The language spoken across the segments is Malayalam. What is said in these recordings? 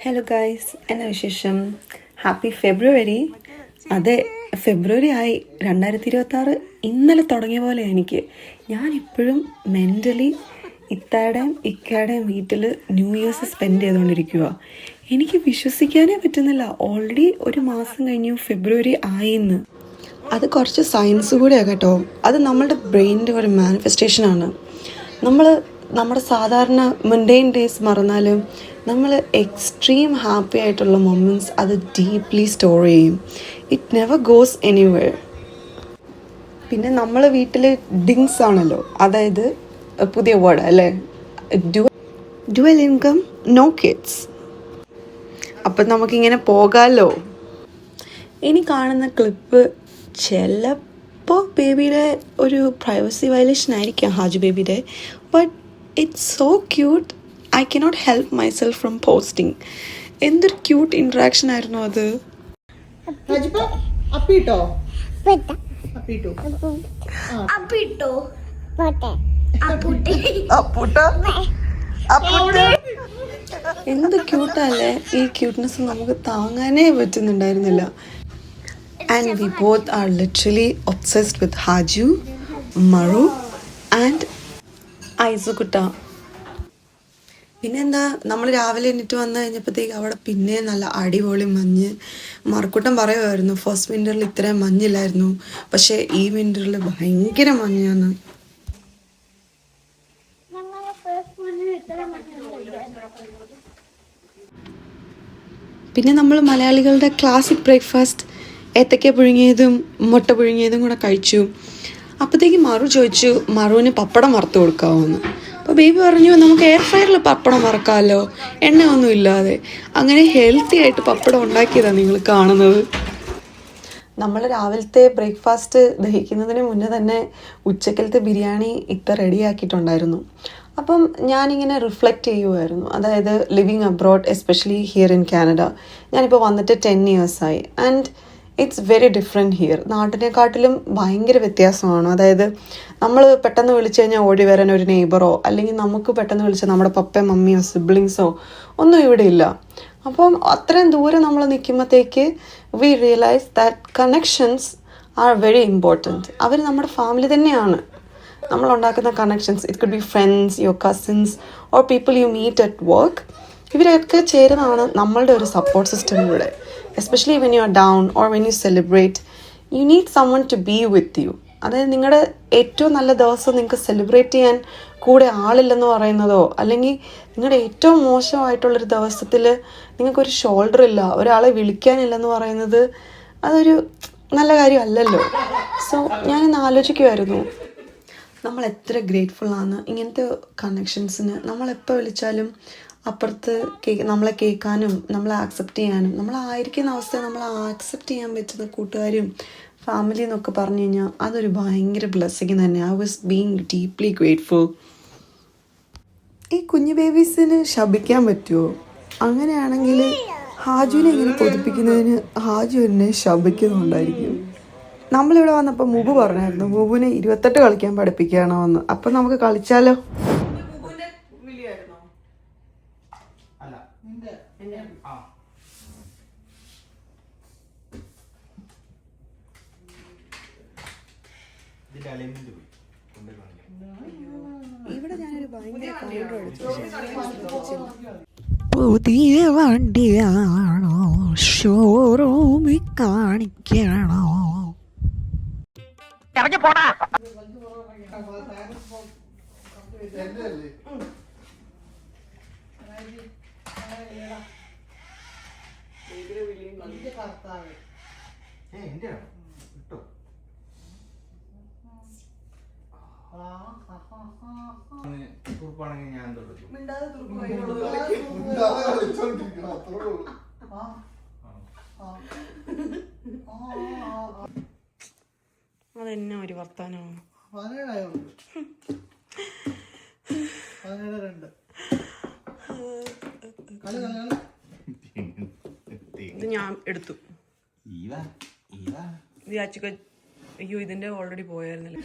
ഹലോ ഗൈസ്, എന്നാ വിശേഷം? ഹാപ്പി ഫെബ്രുവരി. അതെ, ഫെബ്രുവരി ആയി. 2026 ഇന്നലെ തുടങ്ങിയ പോലെ എനിക്ക്. ഞാനിപ്പോഴും മെൻ്റലി ഇത്താടെയും ഇക്കാടെയും വീട്ടിൽ ന്യൂ ഇയേഴ്സ് സ്പെൻഡ് ചെയ്തുകൊണ്ടിരിക്കുക. എനിക്ക് വിശ്വസിക്കാനേ പറ്റുന്നില്ല, ഓൾറെഡി ഒരു മാസം കഴിഞ്ഞു ഫെബ്രുവരി ആയിന്ന്. അത് കുറച്ച് സയൻസ് കൂടെയാണ് കേട്ടോ. അത് നമ്മളുടെ ബ്രെയിനിൻ്റെ ഒരു മാനിഫെസ്റ്റേഷനാണ്. നമ്മുടെ സാധാരണ മൺഡെയിൻ ഡേയ്സ് മറന്നാലും നമ്മൾ എക്സ്ട്രീം ഹാപ്പി ആയിട്ടുള്ള മൊമെൻറ്റ്സ് അത് ഡീപ്ലി സ്റ്റോർ ചെയ്യും. It never goes anywhere. പിന്നെ നമ്മൾ വീട്ടിൽ ഡിങ്സ് ആണല്ലോ, അതായത് പുതിയ വേർഡ് അല്ലേ, ഡ്യുവൽ ഇൻകം നോ കിഡ്സ്. അപ്പം നമുക്കിങ്ങനെ പോകാമല്ലോ. ഇനി കാണുന്ന ക്ലിപ്പ് ചിലപ്പോൾ ബേബിയുടെ ഒരു പ്രൈവസി വയലേഷൻ ആയിരിക്കാം, ഹാജു ബേബിയുടെ. But it's so cute. I cannot help myself from posting. എന്തൊരു ക്യൂട്ട് ഇൻട്രാക്ഷൻ ആയിരുന്നു അത്. എന്ത് ക്യൂട്ടല്ലേ. ഈ ക്യൂട്ട്നെസ് നമുക്ക് താങ്ങാനേ പറ്റുന്നുണ്ടായിരുന്നില്ല. And we both are literally obsessed with Haju, Maru and Aizukutta. പിന്നെന്താ, നമ്മൾ രാവിലെ എണീറ്റ് വന്നു കഴിഞ്ഞപ്പോഴത്തേക്ക് അവിടെ പിന്നെ നല്ല അടിപൊളി മഞ്ഞ്. മറക്കൂട്ടം പറയുമായിരുന്നു ഫസ്റ്റ് വിൻ്ററിൽ ഇത്രയും മഞ്ഞില്ലായിരുന്നു, പക്ഷേ ഈ വിൻ്ററിൽ ഭയങ്കര മഞ്ഞാണ്. പിന്നെ നമ്മൾ മലയാളികളുടെ ക്ലാസിക് ബ്രേക്ക്ഫാസ്റ്റ് ഏത്തക്ക പുഴുങ്ങിയതും മുട്ട പുഴുങ്ങിയതും കൂടെ കഴിച്ചു. അപ്പോഴത്തേക്ക് മറു ചോദിച്ചു മറുവിന് പപ്പടം വറുത്ത് കൊടുക്കാമോന്ന്. അപ്പോൾ ബേബി പറഞ്ഞു നമുക്ക് എയർ ഫ്രയറിൽ പപ്പടം വറക്കാമല്ലോ, എണ്ണയൊന്നും ഇല്ലാതെ. അങ്ങനെ ഹെൽത്തി ആയിട്ട് പപ്പടം ഉണ്ടാക്കിയതാണ് നിങ്ങൾ കാണുന്നത്. നമ്മൾ രാവിലത്തെ ബ്രേക്ക്ഫാസ്റ്റ് ദഹിക്കുന്നതിന് മുന്നേ തന്നെ ഉച്ചക്കലത്തെ ബിരിയാണി ഇത്ര റെഡിയാക്കിയിട്ടുണ്ടായിരുന്നു. അപ്പം ഞാനിങ്ങനെ റിഫ്ലക്റ്റ് ചെയ്യുമായിരുന്നു, അതായത് living abroad, especially here in Canada. ഞാനിപ്പോൾ വന്നിട്ട് 10 ഇയേഴ്സായി. And it's very different here. നാട്ടിനെക്കാട്ടിലും ഭയങ്കര വ്യത്യാസമാണ്. അതായത് നമ്മൾ പെട്ടെന്ന് വിളിച്ചു കഴിഞ്ഞാൽ ഓടി വരാൻ ഒരു നെയ്ബറോ അല്ലെങ്കിൽ നമുക്ക് പെട്ടെന്ന് വിളിച്ചാൽ നമ്മുടെ പപ്പയോ മമ്മിയോ സിബ്ലിങ്സോ ഒന്നും ഇവിടെ ഇല്ല. അപ്പം അത്രയും ദൂരം നമ്മൾ നിൽക്കുമ്പോഴത്തേക്ക് we realise that connections are very important. അവർ നമ്മുടെ ഫാമിലി തന്നെയാണ്. നമ്മളുണ്ടാക്കുന്ന connections, it could be friends, your cousins or people you meet at work. ഇവരൊക്കെ ചേരുന്നതാണ് നമ്മളുടെ ഒരു സപ്പോർട്ട് സിസ്റ്റം ഇവിടെ. Especially when you are down or when you celebrate, you need someone to be with you. അതായത് നിങ്ങളുടെ ഏറ്റവും നല്ല ദിവസം നിങ്ങൾക്ക് സെലിബ്രേറ്റ് ചെയ്യാൻ കൂടെ ആളില്ലെന്ന് പറയുന്നതോ, അല്ലെങ്കിൽ നിങ്ങളുടെ ഏറ്റവും മോശമായിട്ടുള്ളൊരു ദിവസത്തിൽ നിങ്ങൾക്കൊരു ഷോൾഡർ ഇല്ല, ഒരാളെ വിളിക്കാനില്ലെന്ന് പറയുന്നത് അതൊരു നല്ല കാര്യമല്ലല്ലോ. സോ ഞാനിന്ന് ആലോചിക്കുമായിരുന്നു, നമ്മൾ എത്ര ഗ്രേറ്റ്ഫുള്ളാണ് ഇങ്ങനത്തെ കണക്ഷൻസിന്. നമ്മളെപ്പോൾ വിളിച്ചാലും അപ്പുറത്ത് നമ്മളെ കേൾക്കാനും നമ്മളെ ആക്സെപ്റ്റ് ചെയ്യാനും, നമ്മളായിരിക്കുന്ന അവസ്ഥ നമ്മളെ ആക്സെപ്റ്റ് ചെയ്യാൻ പറ്റുന്ന കൂട്ടുകാരും ഫാമിലി എന്നൊക്കെ പറഞ്ഞു കഴിഞ്ഞാൽ അതൊരു ഭയങ്കര ബ്ലെസ്സിങ് തന്നെ. I was being deeply grateful. ഈ കുഞ്ഞു ബേബീസിന് ശപിക്കാൻ പറ്റുമോ? അങ്ങനെയാണെങ്കിൽ ഹാജുവിനെ ഇങ്ങനെ കൊതിപ്പിക്കുന്നതിന് ഹാജു എന്നെ ശപിക്കുന്നുണ്ടായിരിക്കും. നമ്മളിവിടെ വന്നപ്പോൾ മുബു പറഞ്ഞായിരുന്നു മുബുവിനെ 28 കളിക്കാൻ പഠിപ്പിക്കുകയാണോ എന്ന്. അപ്പം നമുക്ക് കളിച്ചാലോ? ഇവിടെ ഞാനൊരു ഭയങ്കര കൗണ്ടർ എടുത്തു. പുതിയ വണ്ടിയാണോ ഷോറൂമിൽ കാണിക്കണോ? അതെന്നെ ഒരു വർത്താനമാണ്. ഇത് ഞാൻ എടുത്തു. അയ്യോ, ഇതിന്റെ ഓൾറെഡി പോയായിരുന്നല്ലേ.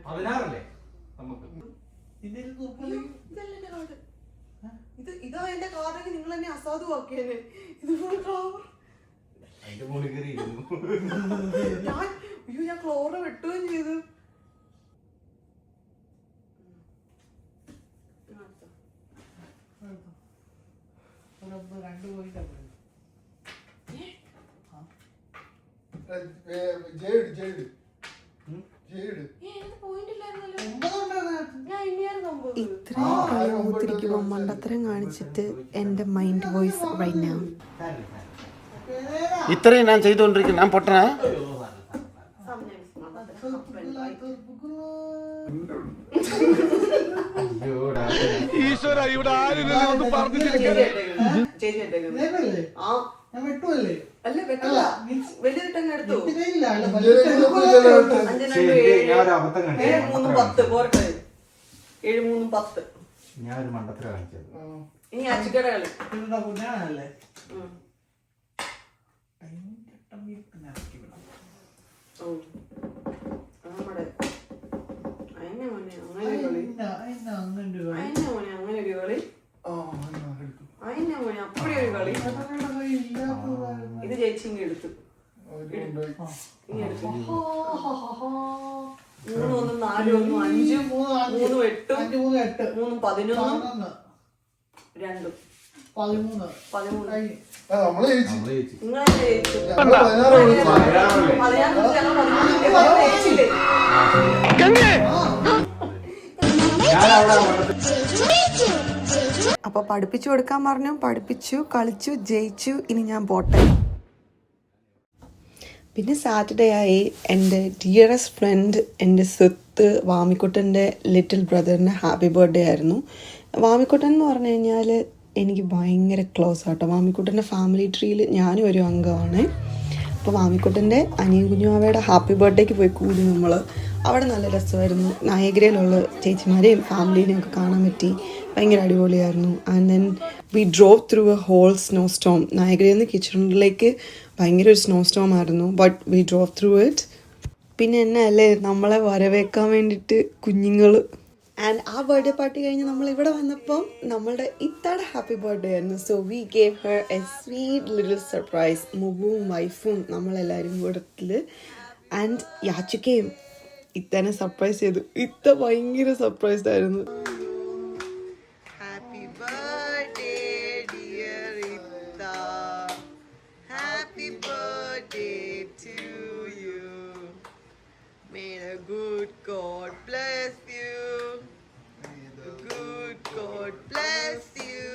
16 നമുക്ക് ഇതാ എന്റെ കാർഡെങ്കിൽ നിങ്ങൾ എന്നെ അസാധുവാക്കിയല്ലേ. ഇത് ഫുൾ ഫ്ലവർ. ഞാൻ ക്ലോറ വെട്ടുകയും ചെയ്തു. ഇത്രയും കളി മൂത്തിരിക്കുമ്പോൾ മണ്ടത്തരം കാണിച്ചിട്ട് എന്റെ മൈൻഡ് വോയിസ് റൈറ്റ് നൗ. ഇത്രയും ഞാൻ ചെയ്തുകൊണ്ടിരിക്കുന്നു. ഞാൻ പൊട്ടനാ? ഈശ്വര, ഇവിടെ ആരും ഞാനൊരു മണ്ടത്തരം കാണിച്ചത്. ഇനി അച്ചുകട കളി. ഇത് ചേച്ചിങ്ങ എടുത്തു. 3 1 4 1 5 3 8 3 11 2 13 അപ്പൊ പഠിപ്പിച്ചു കൊടുക്കാൻ പറഞ്ഞു. പഠിപ്പിച്ചു, കളിച്ചു, ജയിച്ചു. ഇനി ഞാൻ പോട്ടെ. പിന്നെ സാറ്റർഡേ ആയി. എൻ്റെ ഡിയറസ്റ്റ് ഫ്രണ്ട്, എൻ്റെ സ്വത്ത് വാമിക്കുട്ടൻ്റെ ലിറ്റിൽ ബ്രദറിന് ഹാപ്പി ബർത്ത്ഡേ ആയിരുന്നു. വാമിക്കുട്ടൻ എന്ന് പറഞ്ഞു കഴിഞ്ഞാൽ എനിക്ക് ഭയങ്കര ക്ലോസ് ആട്ടോ. വാമിക്കുട്ടൻ്റെ ഫാമിലി ട്രീയിൽ ഞാനും ഒരു അംഗമാണ്. അപ്പോൾ വാമിക്കുട്ടൻ്റെ അനിയൻ കുഞ്ഞുമാവയുടെ ഹാപ്പി ബർത്ത്ഡേക്ക് പോയി കൂടി നമ്മൾ. അവിടെ നല്ല രസമായിരുന്നു. നായഗ്രയിലുള്ള ചേച്ചിമാരെയും ഫാമിലീനെയും ഒക്കെ കാണാൻ പറ്റി. ഭയങ്കര അടിപൊളിയായിരുന്നു. And then we drove through a whole snow storm. നായഗ്രയിൽ നിന്ന് കിച്ചണിലേക്ക് ഭയങ്കര ഒരു സ്നോ സ്റ്റോം ആയിരുന്നു. But we drove through it. പിന്നെ എന്നെ അല്ലേ നമ്മളെ വരവേക്കാൻ വേണ്ടിയിട്ട് കുഞ്ഞുങ്ങൾ. ആൻഡ് ആ ബർത്ത്ഡേ പാർട്ടി കഴിഞ്ഞ് നമ്മൾ ഇവിടെ വന്നപ്പം നമ്മളുടെ ഇത്താടെ ഹാപ്പി ബർത്ത്ഡേ ആയിരുന്നു. So we gave her a sweet little surprise. മുബുവും വൈഫും നമ്മളെല്ലാവരും കൂടത്തിൽ. ആൻഡ് യാചിക്കയും ഇത്തനെ സർപ്രൈസ് ചെയ്തു. ഇത്ത ഭയങ്കര സർപ്രൈസ്ഡ് ആയിരുന്നു. ഹാപ്പി ബർത്ത്ഡേ ഡിയർ ഇത്ത, happy birthday to you, may the good God bless you, good God bless you.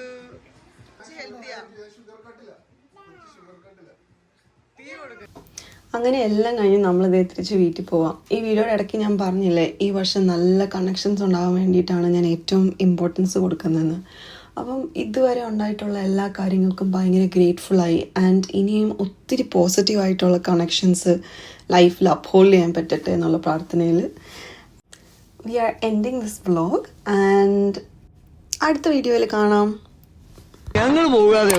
അങ്ങനെ എല്ലാം കഴിഞ്ഞ് നമ്മളിതേ തിരിച്ച് വീട്ടിൽ പോവാം. ഈ വീഡിയോയുടെ ഇടയ്ക്ക് ഞാൻ പറഞ്ഞില്ലേ ഈ വർഷം നല്ല കണക്ഷൻസ് ഉണ്ടാകാൻ വേണ്ടിയിട്ടാണ് ഞാൻ ഏറ്റവും ഇമ്പോർട്ടൻസ് കൊടുക്കുന്നതെന്ന്. അപ്പം ഇതുവരെ ഉണ്ടായിട്ടുള്ള എല്ലാ കാര്യങ്ങൾക്കും ഭയങ്കര ഗ്രേറ്റ്ഫുള്ളായി. ആൻഡ് ഇനിയും ഒത്തിരി പോസിറ്റീവായിട്ടുള്ള കണക്ഷൻസ് ലൈഫിൽ അപ്ഹോൾഡ് ചെയ്യാൻ പറ്റട്ടെ എന്നുള്ള പ്രാർത്ഥനയിൽ we are ending this vlog. And അടുത്ത വീഡിയോയിൽ കാണാം. ഞങ്ങൾ പോകാതെ